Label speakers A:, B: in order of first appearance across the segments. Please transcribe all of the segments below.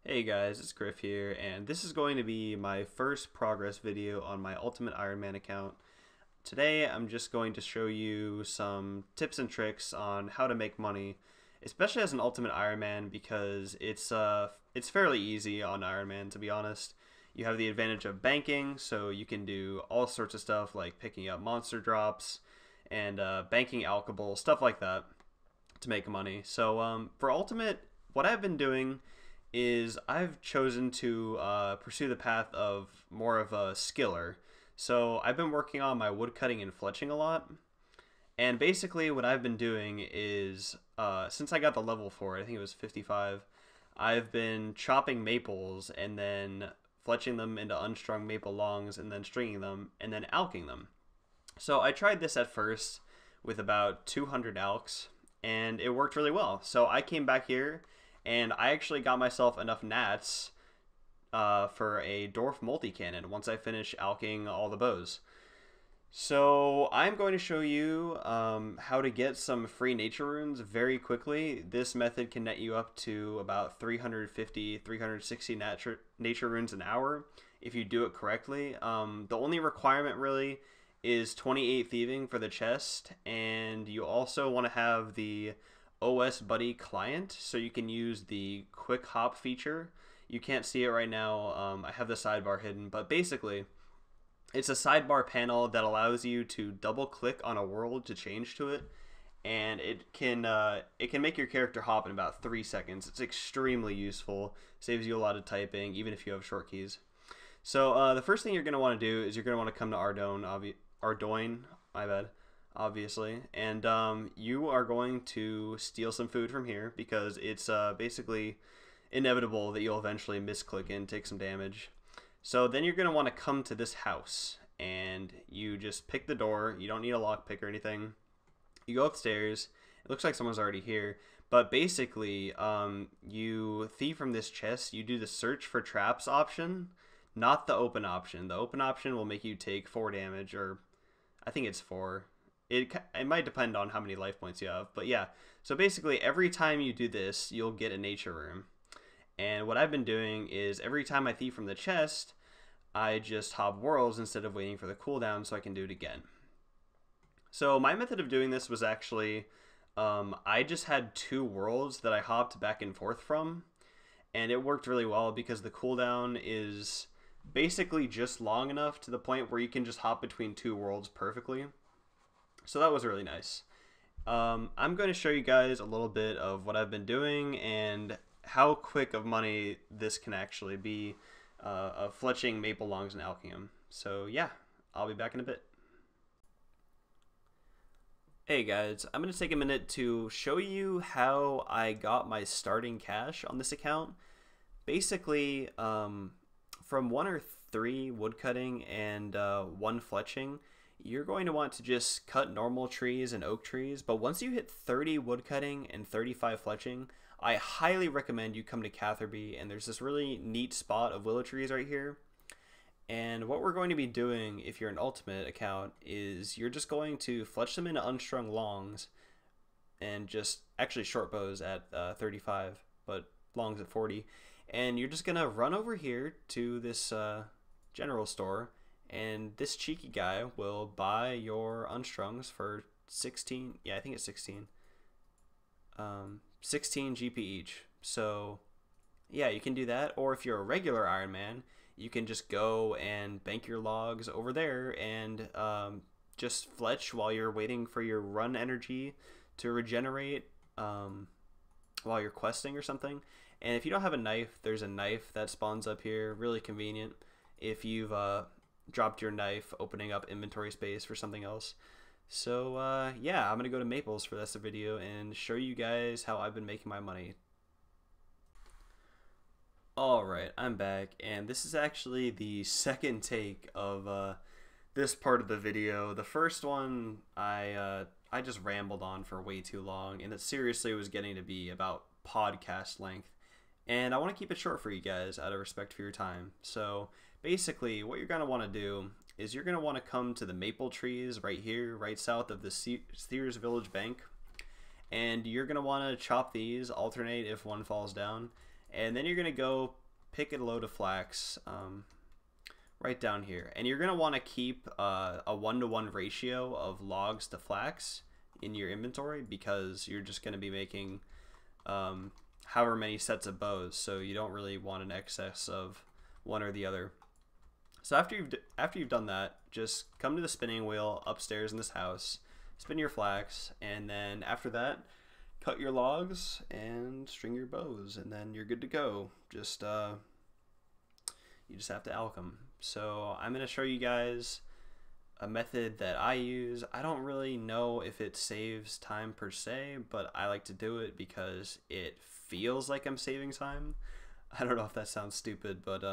A: Hey guys, it's Griff here, and this is going to be my first progress video on my Ultimate Ironman account. Today I'm just going to show you some tips and tricks on how to make money, especially as an Ultimate Ironman because it's fairly easy on Ironman, to be honest. You have the advantage of banking, so you can do all sorts of stuff like picking up monster drops and banking alcohol, stuff like that to make money. So for Ultimate, what I've been doing is I've chosen to pursue the path of more of a skiller. So I've been working on my wood cutting and fletching a lot. And basically what I've been doing is, since I got the level for it, I think it was 55, I've been chopping maples and then fletching them into unstrung maple longs and then stringing them and then alking them. So I tried this at first with about 200 alks and it worked really well. So I came back here and I actually got myself enough gnats for a dwarf multi-cannon once I finish alking all the bows. So I'm going to show you how to get some free nature runes very quickly. This method can net you up to about 350, 360 nature runes an hour if you do it correctly. The only requirement really is 28 thieving for the chest, and you also want to have the OS Buddy client so you can use the quick hop feature. You can't see it right now. I have the sidebar hidden, but basically it's a sidebar panel that allows you to double click on a world to change to it, and it can make your character hop in about 3 seconds. It's extremely useful, saves you a lot of typing even if you have short keys. So the first thing you're going to want to do is you're going to want to come to Ardoin, my bad, obviously, and you are going to steal some food from here because it's basically inevitable that you'll eventually misclick and take some damage. So then you're going to want to come to this house and you just pick the door. You don't need a lockpick or anything. You go upstairs. It looks like someone's already here, but basically you thieve from this chest. You do the search for traps option, not the open option. The open option will make you take 4 damage, or I think it's 4. It might depend on how many life points you have, but yeah. So basically every time you do this, you'll get a nature room. And what I've been doing is every time I thieve from the chest, I just hop worlds instead of waiting for the cooldown so I can do it again. So my method of doing this was actually, I just had 2 worlds that I hopped back and forth from, and it worked really well because the cooldown is basically just long enough to the point where you can just hop between 2 worlds perfectly. So that was really nice. I'm going to show you guys a little bit of what I've been doing and how quick of money this can actually be of fletching maple longs and alching them. So yeah, I'll be back in a bit. Hey guys, I'm going to take a minute to show you how I got my starting cash on this account. Basically, from 1 or 3 woodcutting and 1 fletching, you're going to want to just cut normal trees and oak trees, but once you hit 30 woodcutting and 35 fletching, I highly recommend you come to Catherby, and there's this really neat spot of willow trees right here. And what we're going to be doing if you're an ultimate account is you're just going to fletch them into unstrung longs and just actually short bows at 35, but longs at 40. And you're just going to run over here to this general store, and this cheeky guy will buy your unstrungs for 16, yeah, I think it's 16. 16 GP each. So yeah, you can do that. Or if you're a regular Ironman, you can just go and bank your logs over there and just fletch while you're waiting for your run energy to regenerate while you're questing or something. And if you don't have a knife, there's a knife that spawns up here, really convenient if you've dropped your knife, opening up inventory space for something else. So yeah, I'm gonna go to Maples for the rest of the video and show you guys how I've been making my money. Alright, I'm back, and this is actually the second take of this part of the video. The first one I just rambled on for way too long, and it seriously was getting to be about podcast length. And I want to keep it short for you guys out of respect for your time. So basically what you're going to want to do is you're going to want to come to the maple trees right here, right south of the Sears Village Bank. And you're going to want to chop these, alternate if one falls down. And then you're going to go pick a load of flax right down here. And you're going to want to keep a 1-to-1 ratio of logs to flax in your inventory, because you're just going to be making however many sets of bows, so you don't really want an excess of one or the other. So after you've done that, just come to the spinning wheel upstairs in this house, spin your flax, and then after that, cut your logs and string your bows, and then you're good to go. Just you just have to alch them. So I'm going to show you guys a method that I use. I don't really know if it saves time per se, but I like to do it because it feels like I'm saving time. I don't know if that sounds stupid, but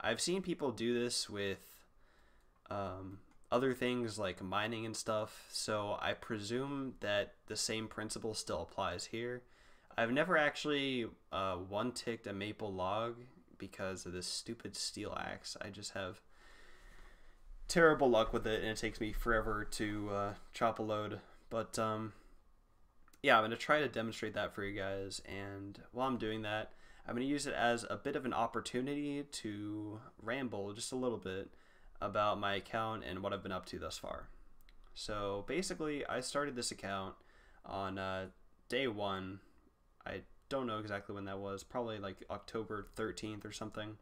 A: I've seen people do this with other things like mining and stuff, so I presume that the same principle still applies here. I've never actually one-ticked a maple log because of this stupid steel axe. I just have terrible luck with it, and it takes me forever to chop a load. But yeah, I'm going to try to demonstrate that for you guys, and while I'm doing that, I'm going to use it as a bit of an opportunity to ramble just a little bit about my account and what I've been up to thus far. So basically, I started this account on day 1. I don't know exactly when that was, probably like October 13th or something.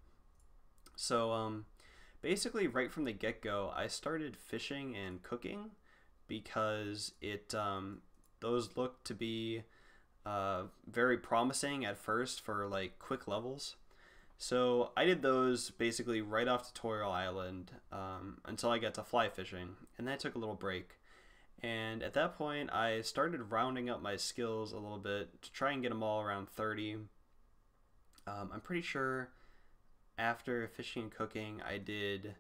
A: So basically, right from the get-go, I started fishing and cooking because those looked to be very promising at first for like quick levels. So I did those basically right off Tutorial Island until I got to fly fishing, and then I took a little break. And at that point, I started rounding up my skills a little bit to try and get them all around 30. I'm pretty sure after fishing and cooking, I did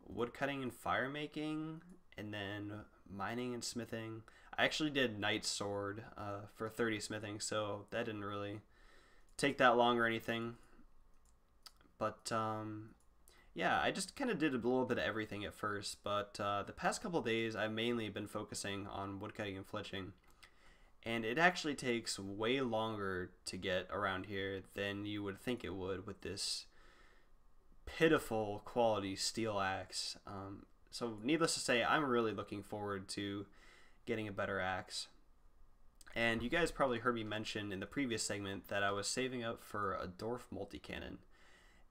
A: woodcutting and fire making, and then mining and smithing. I actually did Knight's Sword for 30 smithing, so that didn't really take that long or anything. But yeah, I just kind of did a little bit of everything at first, but the past couple days I've mainly been focusing on woodcutting and fletching. And it actually takes way longer to get around here than you would think it would with this pitiful quality steel axe. So needless to say, I'm really looking forward to getting a better axe. And you guys probably heard me mention in the previous segment that I was saving up for a dwarf multi-cannon.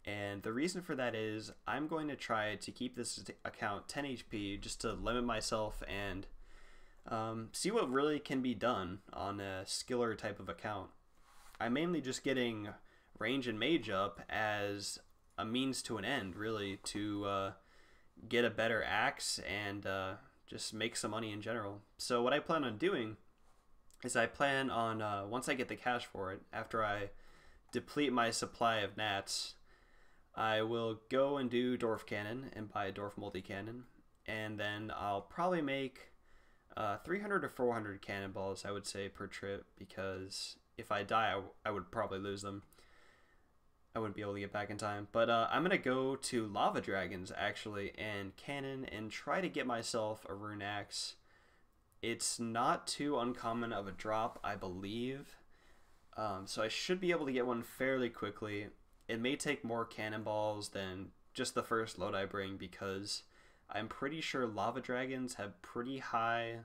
A: And the reason for that is I'm going to try to keep this account 10 HP just to limit myself and see what really can be done on a skiller type of account. I'm mainly just getting range and mage up as a means to an end, really, to get a better axe and just make some money in general. So what I plan on doing is I plan on, once I get the cash for it, after I deplete my supply of gnats, I will go and do dwarf cannon and buy a dwarf multi-cannon, and then I'll probably make 300 or 400 cannonballs, I would say, per trip, because if I die, I would probably lose them. I wouldn't be able to get back in time. But I'm going to go to lava dragons, actually, and cannon, and try to get myself a rune axe. It's not too uncommon of a drop, I believe, so I should be able to get one fairly quickly. It may take more cannonballs than just the first load I bring, because I'm pretty sure lava dragons have pretty high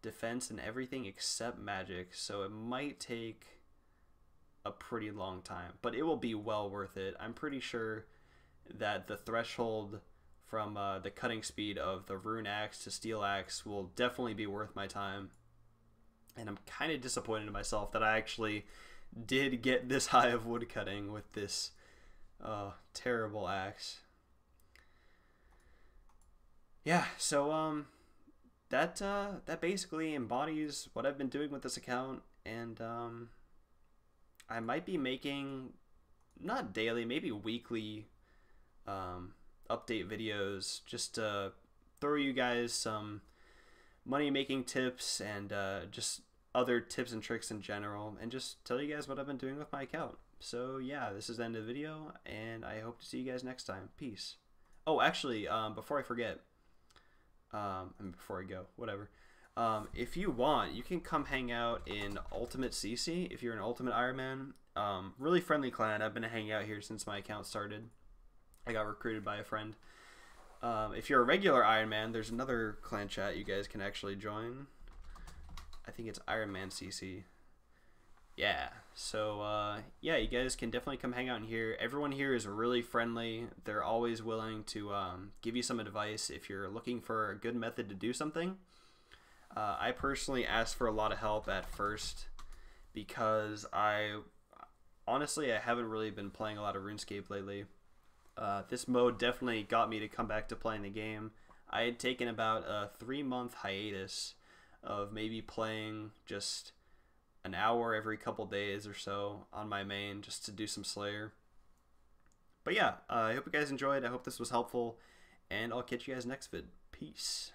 A: defense and everything except magic, so it might take a pretty long time, but it will be well worth it. I'm pretty sure that the threshold from the cutting speed of the rune axe to steel axe will definitely be worth my time, and I'm kind of disappointed in myself that I actually did get this high of wood cutting with this terrible axe. Yeah, so that basically embodies what I've been doing with this account, and I might be making, not daily, maybe weekly update videos just to throw you guys some money making tips and just other tips and tricks in general, and just tell you guys what I've been doing with my account. So yeah, this is the end of the video, and I hope to see you guys next time. Peace. Oh, actually, before I forget, before I go, whatever. If you want, you can come hang out in Ultimate CC if you're an Ultimate Ironman, Really friendly clan. I've been hanging out here since my account started. I got recruited by a friend. If you're a regular Ironman, there's another clan chat you guys can actually join. I think it's Ironman CC. Yeah, so yeah, you guys can definitely come hang out in here. Everyone here is really friendly. They're always willing to give you some advice if you're looking for a good method to do something. I personally asked for a lot of help at first because honestly, I haven't really been playing a lot of RuneScape lately. This mode definitely got me to come back to playing the game. I had taken about a 3-month hiatus of maybe playing just an hour every couple days or so on my main just to do some Slayer. But yeah, I hope you guys enjoyed. I hope this was helpful, and I'll catch you guys next vid. Peace.